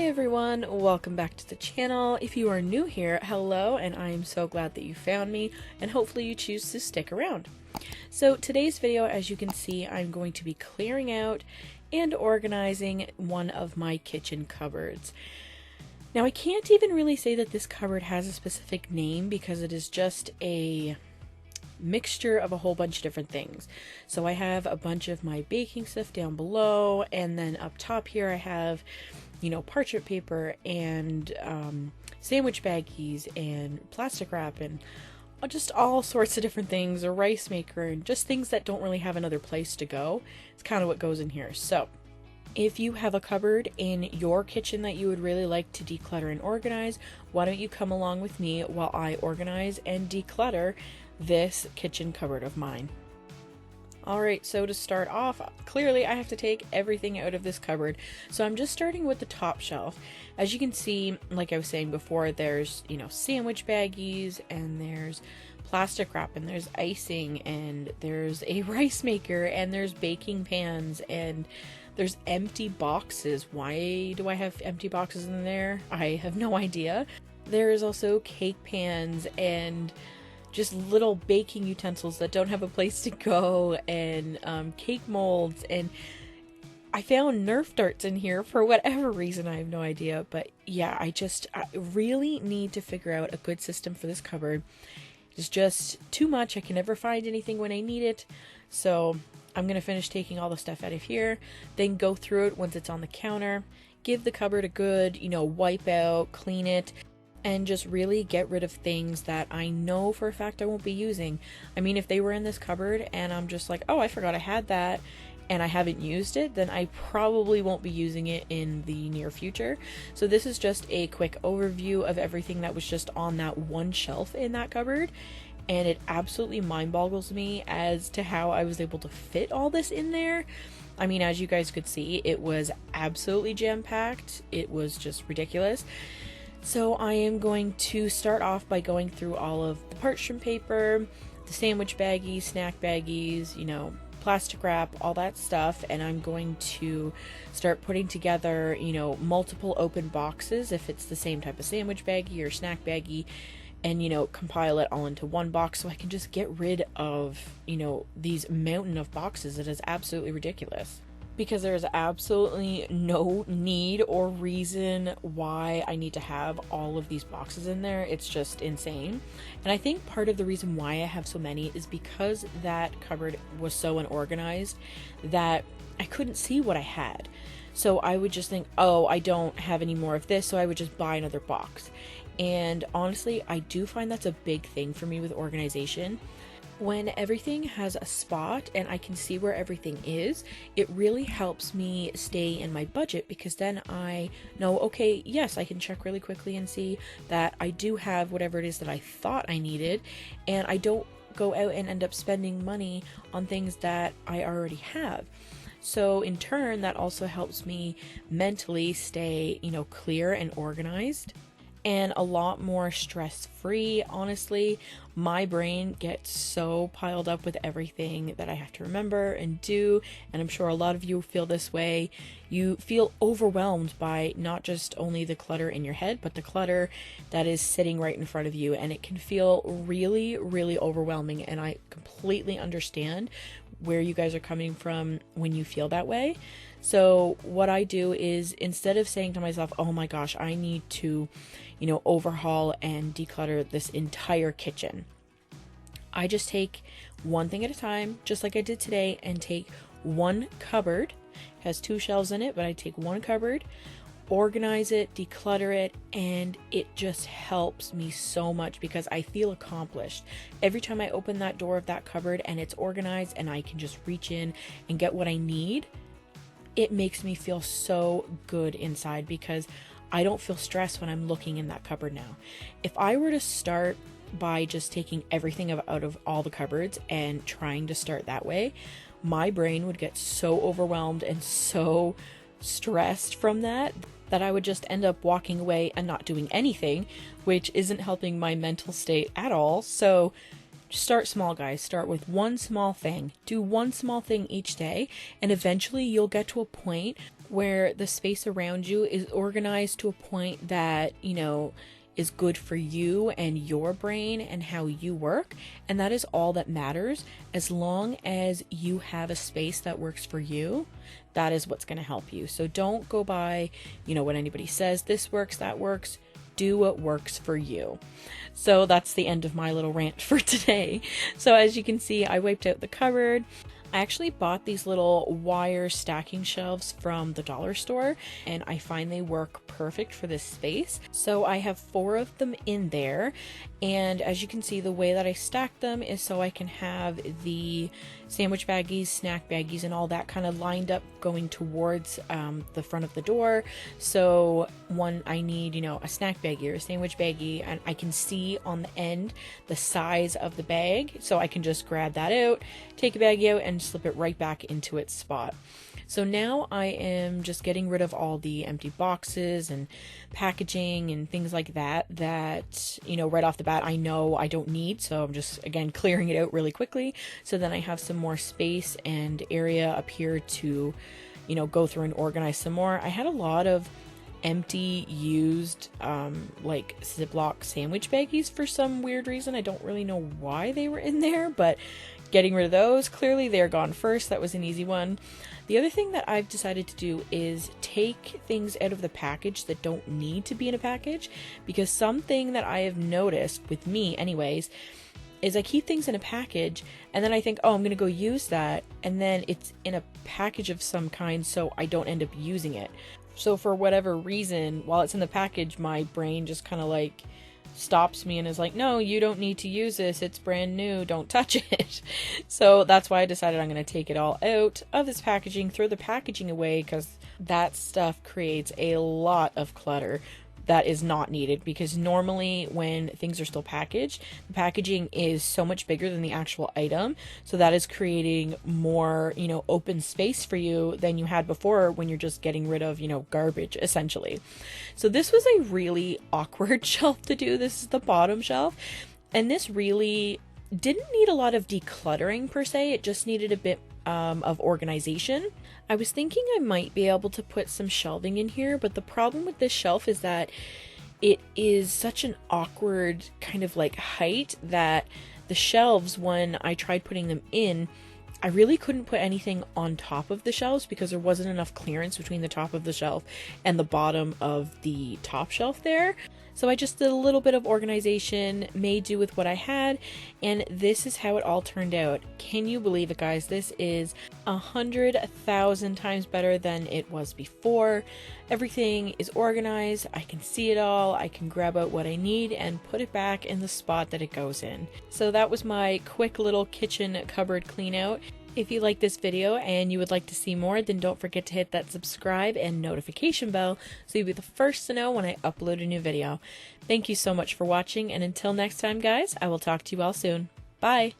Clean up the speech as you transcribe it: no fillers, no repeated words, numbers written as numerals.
Hi everyone, welcome back to the channel. If you are new here, hello, and I am so glad that you found me, and hopefully you choose to stick around. So today's video, as you can see, I'm going to be clearing out and organizing one of my kitchen cupboards. Now I can't even really say that this cupboard has a specific name because it is just a mixture of a whole bunch of different things. So I have a bunch of my baking stuff down below, and then up top here I have, parchment paper and sandwich baggies and plastic wrap and just all sorts of different things, a rice maker, and just things that don't really have another place to go. It's kind of what goes in here. So if you have a cupboard in your kitchen that you would really like to declutter and organize, why don't you come along with me while I organize and declutter this kitchen cupboard of mine. Alright, so to start off, clearly I have to take everything out of this cupboard. So I'm just starting with the top shelf. As you can see, like I was saying before, there's, sandwich baggies, and there's plastic wrap, and there's icing, and there's a rice maker, and there's baking pans, and there's empty boxes. Why do I have empty boxes in there? I have no idea. There is also cake pans and just little baking utensils that don't have a place to go, and cake molds, and I found Nerf darts in here for whatever reason. I have no idea, but yeah, I really need to figure out a good system for this cupboard. It's just too much. I can never find anything when I need it, so I'm gonna finish taking all the stuff out of here, then go through it once it's on the counter, give the cupboard a good, wipe out, clean it, and just really get rid of things that I know for a fact I won't be using. I mean, if they were in this cupboard and I'm just like, oh, I forgot I had that, and I haven't used it, then I probably won't be using it in the near future. So this is just a quick overview of everything that was just on that one shelf in that cupboard, and it absolutely mind boggles me as to how I was able to fit all this in there. I mean, as you guys could see, it was absolutely jam-packed. It was just ridiculous. So I am going to start off by going through all of the parchment paper, the sandwich baggies, snack baggies, plastic wrap, all that stuff, and I'm going to start putting together, multiple open boxes if it's the same type of sandwich baggie or snack baggie, and, compile it all into one box so I can just get rid of, these mountain of boxes. It is absolutely ridiculous, because there is absolutely no need or reason why I need to have all of these boxes in there. It's just insane. And I think part of the reason why I have so many is because that cupboard was so unorganized that I couldn't see what I had. So I would just think, oh, I don't have any more of this, so I would just buy another box. And honestly, I do find that's a big thing for me with organization. When everything has a spot and I can see where everything is, it really helps me stay in my budget, because then I know, okay, yes, I can check really quickly and see that I do have whatever it is that I thought I needed, and I don't go out and end up spending money on things that I already have. So in turn, that also helps me mentally stay, clear and organized, and a lot more stress-free. Honestly, my brain gets so piled up with everything that I have to remember and do, and I'm sure a lot of you feel this way. You feel overwhelmed by not just only the clutter in your head, but the clutter that is sitting right in front of you, and it can feel really, really overwhelming, and I completely understand where you guys are coming from when you feel that way. So what I do is, instead of saying to myself, oh my gosh, I need to, overhaul and declutter this entire kitchen, I just take one thing at a time, just like I did today, and take one cupboard. It has 2 shelves in it, but I take one cupboard, organize it, declutter it, and it just helps me so much because I feel accomplished. Every time I open that door of that cupboard and it's organized and I can just reach in and get what I need, it makes me feel so good inside, because I don't feel stressed when I'm looking in that cupboard now. If I were to start by just taking everything out of all the cupboards and trying to start that way, my brain would get so overwhelmed and so stressed from that I would just end up walking away and not doing anything, which isn't helping my mental state at all. So start small, guys. Start with one small thing. Do one small thing each day, and eventually you'll get to a point where the space around you is organized to a point that, you know, is good for you and your brain and how you work. And that is all that matters. As long as you have a space that works for you, that is what's going to help you. So don't go by, you know, what anybody says, this works, that works. Do what works for you. So that's the end of my little rant for today. So as you can see, I wiped out the cupboard. I actually bought these little wire stacking shelves from the dollar store, and I find they work perfect for this space. So I have 4 of them in there, and as you can see, the way that I stack them is so I can have the sandwich baggies, snack baggies, and all that kind of lined up going towards the front of the door. So when I need, you know, a snack baggie or a sandwich baggie, and I can see on the end the size of the bag, so I can just grab that out, take a baggie out, and slip it right back into its spot. So now I am just getting rid of all the empty boxes and packaging and things like that, you know, right off the bat I know I don't need. So I'm just, again, clearing it out really quickly. So then I have some more space and area up here to, you know, go through and organize some more. I had a lot of empty used like Ziploc sandwich baggies for some weird reason. I don't really know why they were in there, but getting rid of those. Clearly they're gone first. That was an easy one. The other thing that I've decided to do is take things out of the package that don't need to be in a package, because something that I have noticed with me anyways is I keep things in a package and then I think, oh, I'm gonna go use that, and then it's in a package of some kind, so I don't end up using it. So for whatever reason, while it's in the package, my brain just kind of like stops me and is like, no, you don't need to use this, it's brand new, don't touch it. So that's why I decided I'm going to take it all out of this packaging, throw the packaging away, because that stuff creates a lot of clutter that is not needed, because normally when things are still packaged, the packaging is so much bigger than the actual item, so that is creating more, you know, open space for you than you had before when you're just getting rid of, you know, garbage essentially. So this was a really awkward shelf to do. This is the bottom shelf, and this really didn't need a lot of decluttering per se. It just needed a bit of organization. I was thinking I might be able to put some shelving in here, but the problem with this shelf is that it is such an awkward kind of like height that the shelves, when I tried putting them in, I really couldn't put anything on top of the shelves because there wasn't enough clearance between the top of the shelf and the bottom of the top shelf there. So I just did a little bit of organization, made do with what I had, and this is how it all turned out. Can you believe it, guys? This is 100,000 times better than it was before. Everything is organized, I can see it all, I can grab out what I need and put it back in the spot that it goes in. So that was my quick little kitchen cupboard clean out. If you like this video and you would like to see more, then don't forget to hit that subscribe and notification bell so you'll be the first to know when I upload a new video. Thank you so much for watching, and until next time, guys, I will talk to you all soon. Bye!